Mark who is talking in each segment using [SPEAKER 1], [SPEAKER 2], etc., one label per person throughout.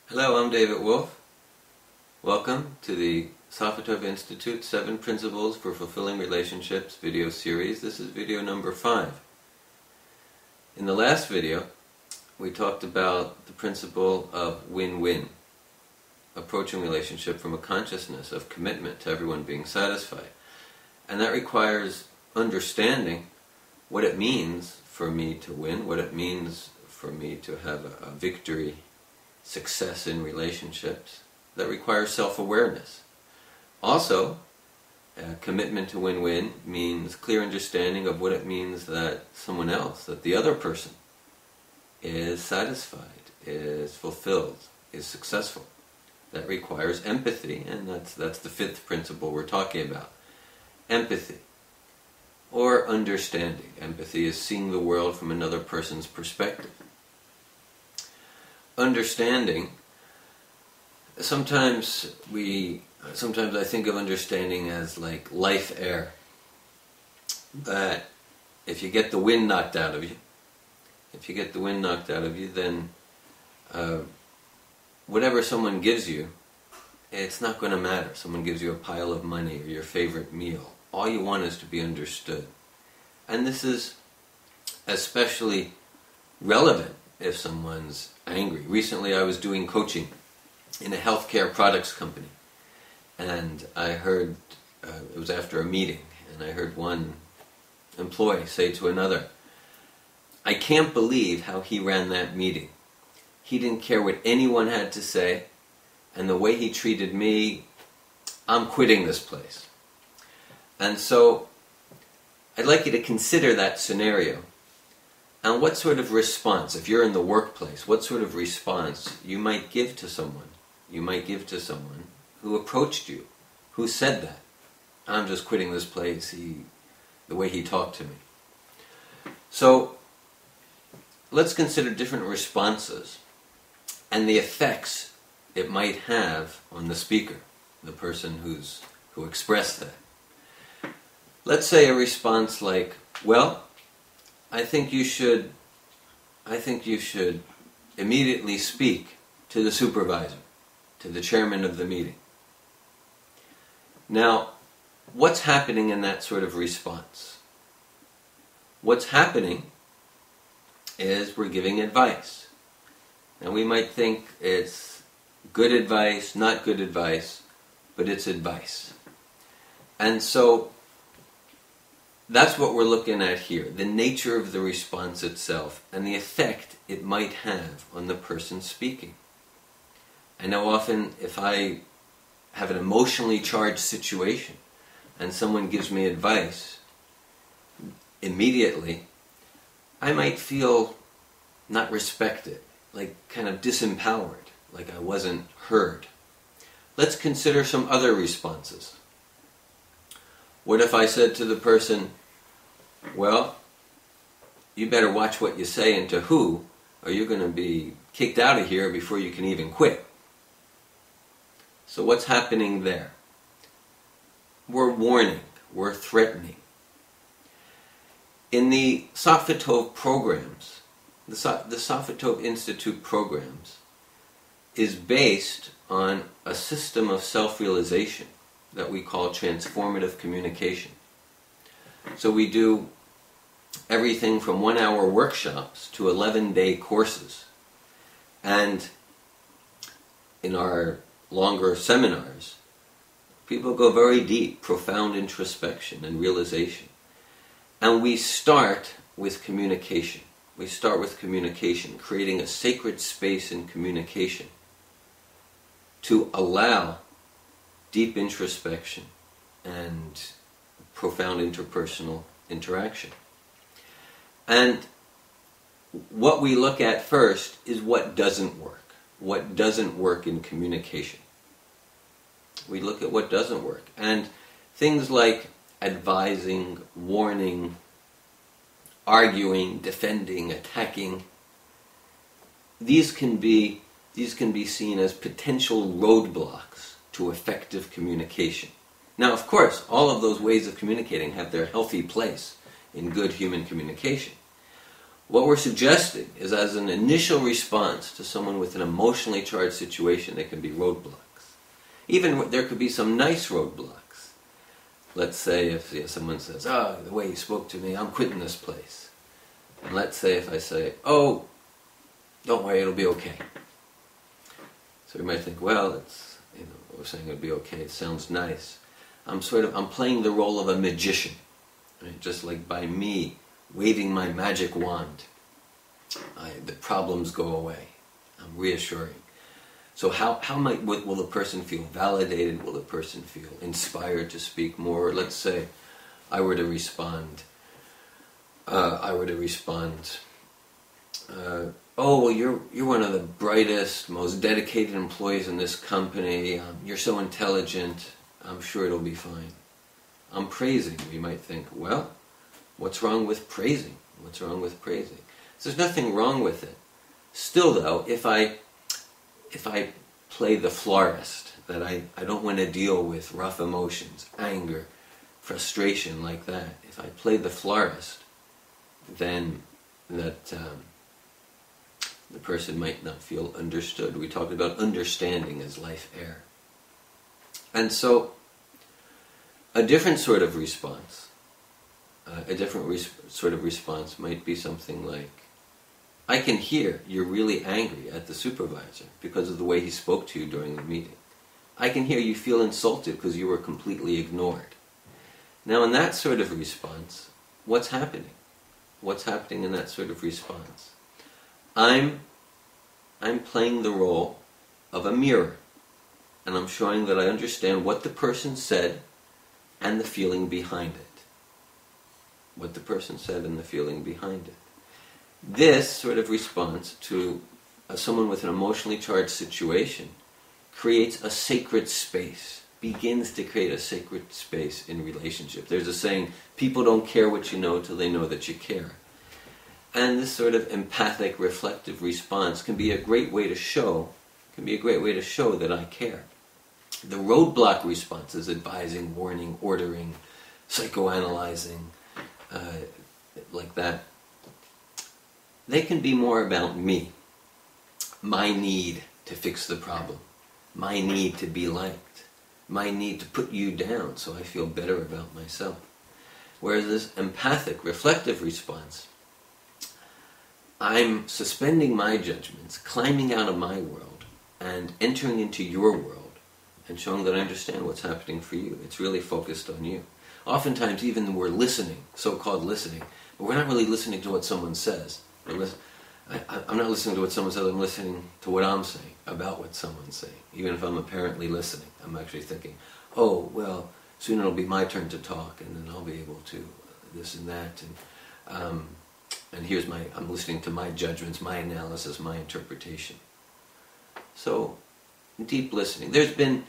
[SPEAKER 1] Hello, I'm David Wolf. Welcome to the Sattvic Institute 7 Principles for Fulfilling Relationships video series. This is video number 5. In the last video, we talked about the principle of win-win, approaching relationship from a consciousness of commitment to everyone being satisfied. And that requires understanding what it means for me to win, what it means for me to have a victory, success in relationships. That requires self-awareness. Also, commitment to win-win means clear understanding of what it means that someone else, that the other person, is satisfied, is fulfilled, is successful. That requires empathy, and that's the 5th principle we're talking about. Empathy, or understanding. Empathy is seeing the world from another person's perspective. Understanding, sometimes I think of understanding as like life air. That if you get the wind knocked out of you, then whatever someone gives you, it's not going to matter. Someone gives you a pile of money or your favorite meal. All you want is to be understood. And this is especially relevant if someone's angry. Recently I was doing coaching in a healthcare products company, and I heard, it was after a meeting, and I heard one employee say to another, "I can't believe how he ran that meeting. He didn't care what anyone had to say, and the way he treated me, I'm quitting this place." And so I'd like you to consider that scenario. And what sort of response, if you're in the workplace, what sort of response you might give to someone? You might give to someone who approached you, who said that. "I'm just quitting this place, the way he talked to me." So let's consider different responses and the effects it might have on the speaker, the person who expressed that. Let's say a response like, "Well, I think you should immediately speak to the supervisor, to the chairman of the meeting." Now, what's happening in that sort of response? What's happening is we're giving advice. Now we might think it's good advice, not good advice, but it's advice. And so that's what we're looking at here, the nature of the response itself and the effect it might have on the person speaking. I know often if I have an emotionally charged situation and someone gives me advice, immediately I might feel not respected, like kind of disempowered, like I wasn't heard. Let's consider some other responses. What if I said to the person, "Well, you better watch what you say and to who, or you're going to be kicked out of here before you can even quit"? So what's happening there? We're warning, we're threatening. In the Sattvic programs, the Sattvic Institute programs is based on a system of self-realization that we call Transformative Communication. So we do everything from 1-hour workshops to 11-day courses. And in our longer seminars, people go very deep, profound introspection and realization. And we start with communication. We start with communication, creating a sacred space in communication to allow deep introspection and profound interpersonal interaction. And what we look at first is what doesn't work. What doesn't work in communication. We look at what doesn't work. And things like advising, warning, arguing, defending, attacking, these can be seen as potential roadblocks to effective communication. Now, of course, all of those ways of communicating have their healthy place in good human communication. What we're suggesting is, as an initial response to someone with an emotionally charged situation, there can be roadblocks. Even there could be some nice roadblocks. Let's say if someone says, "Oh, the way you spoke to me, I'm quitting this place." And let's say if I say, "Oh, don't worry, it'll be okay." So you might think, well, it's, we're saying it'll be okay, it sounds nice. I'm playing the role of a magician. Right? Just like by me waving my magic wand, the problems go away. I'm reassuring. So how will the person feel validated? Will the person feel inspired to speak more? Let's say I were to respond, "Oh, well, you're one of the brightest, most dedicated employees in this company. You're so intelligent. I'm sure it'll be fine." I'm praising. We might think, well, what's wrong with praising? What's wrong with praising? So there's nothing wrong with it. Still, though, if I play the florist, that I don't want to deal with rough emotions, anger, frustration like that. If I play the florist, then that the person might not feel understood. We talked about understanding as life air. And so a different sort of response, might be something like, "I can hear you're really angry at the supervisor because of the way he spoke to you during the meeting. I can hear you feel insulted because you were completely ignored." Now in that sort of response, what's happening? What's happening in that sort of response? I'm playing the role of a mirror, and I'm showing that I understand what the person said and the feeling behind it. What the person said and the feeling behind it. This sort of response to someone with an emotionally charged situation creates a sacred space, begins to create a sacred space in relationship. There's a saying, people don't care what you know till they know that you care. And this sort of empathic, reflective response can be a great way to show that I care. The roadblock response is advising, warning, ordering, psychoanalyzing, like that. They can be more about me, my need to fix the problem, my need to be liked, my need to put you down so I feel better about myself. Whereas this empathic, reflective response, I'm suspending my judgments, climbing out of my world, and entering into your world, and showing that I understand what's happening for you. It's really focused on you. Oftentimes, even we're listening, so-called listening, but we're not really listening to what someone says. I'm not listening to what someone says, I'm listening to what I'm saying, about what someone's saying. Even if I'm apparently listening, I'm actually thinking, oh, well, soon it'll be my turn to talk, and then I'll be able to this and that, and here's I'm listening to my judgments, my analysis, my interpretation. So, deep listening. There's been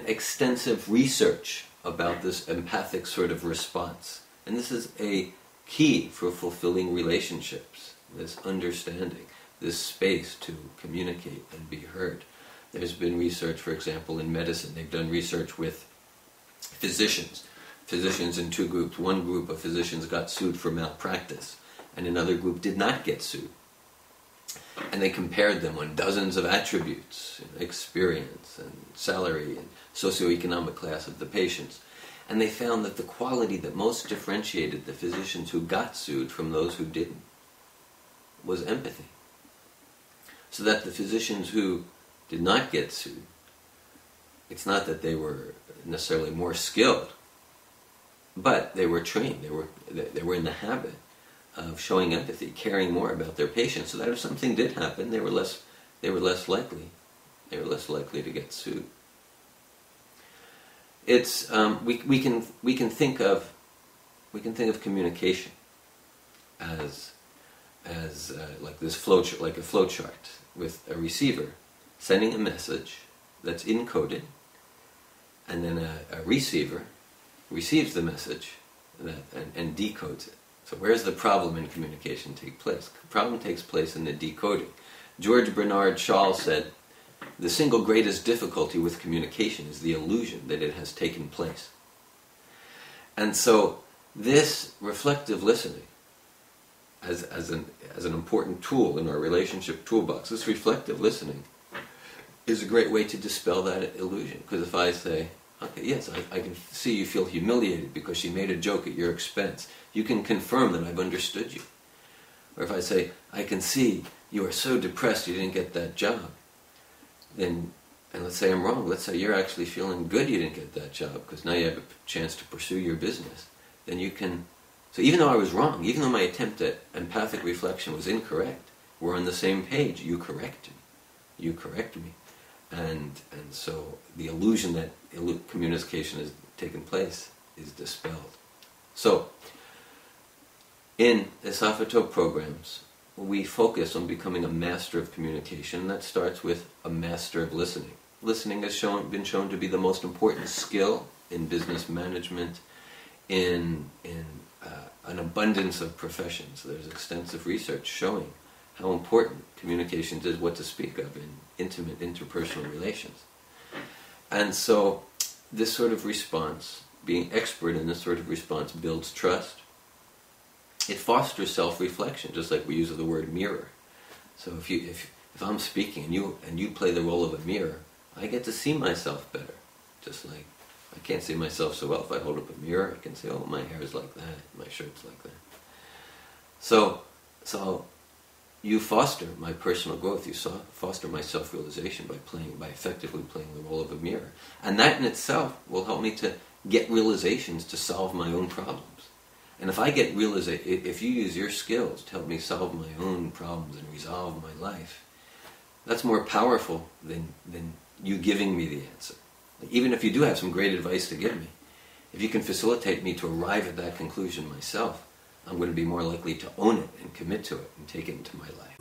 [SPEAKER 1] extensive research about this empathic sort of response, and this is a key for fulfilling relationships, this understanding, this space to communicate and be heard. There's been research, for example, in medicine. They've done research with physicians in two groups. One group of physicians got sued for malpractice, and another group did not get sued. And they compared them on dozens of attributes, experience and salary and socioeconomic class of the patients. And they found that the quality that most differentiated the physicians who got sued from those who didn't was empathy. So that the physicians who did not get sued, it's not that they were necessarily more skilled, but they were trained, they were in the habit of showing empathy, caring more about their patients, so that if something did happen, they were less likely to get sued. It's we can think of communication as like this flowchart, like a flowchart with a receiver sending a message that's encoded, and then a receiver receives the message and decodes it. So where's the problem in communication take place? The problem takes place in the decoding. George Bernard Shaw said, the single greatest difficulty with communication is the illusion that it has taken place. And so this reflective listening as an important tool in our relationship toolbox. This reflective listening is a great way to dispel that illusion. Because if I say, okay, yes, I can see you feel humiliated because she made a joke at your expense, you can confirm that I've understood you. Or if I say, I can see you are so depressed you didn't get that job, then, and let's say I'm wrong, let's say you're actually feeling good you didn't get that job because now you have a chance to pursue your business, then you can, so even though I was wrong, even though my attempt at empathic reflection was incorrect, we're on the same page. You correct me. And so the illusion that communication has taken place is dispelled. So, in the sattvic programs, we focus on becoming a master of communication, and that starts with a master of listening. Listening has been shown to be the most important skill in business management, in an abundance of professions. There's extensive research showing how important communications is, what to speak of in intimate interpersonal relations. And so this sort of response, being expert in this sort of response, builds trust. It fosters self-reflection, just like we use the word mirror. So if I'm speaking and you play the role of a mirror, I get to see myself better. Just like I can't see myself so well if I hold up a mirror. I can say, oh, my hair is like that, my shirt's like that. So you foster my personal growth. You foster my self-realization by effectively playing the role of a mirror, and that in itself will help me to get realizations to solve my own problems. And if I get if you use your skills to help me solve my own problems and resolve my life, that's more powerful than you giving me the answer. Even if you do have some great advice to give me, if you can facilitate me to arrive at that conclusion myself, I'm going to be more likely to own it and commit to it and take it into my life.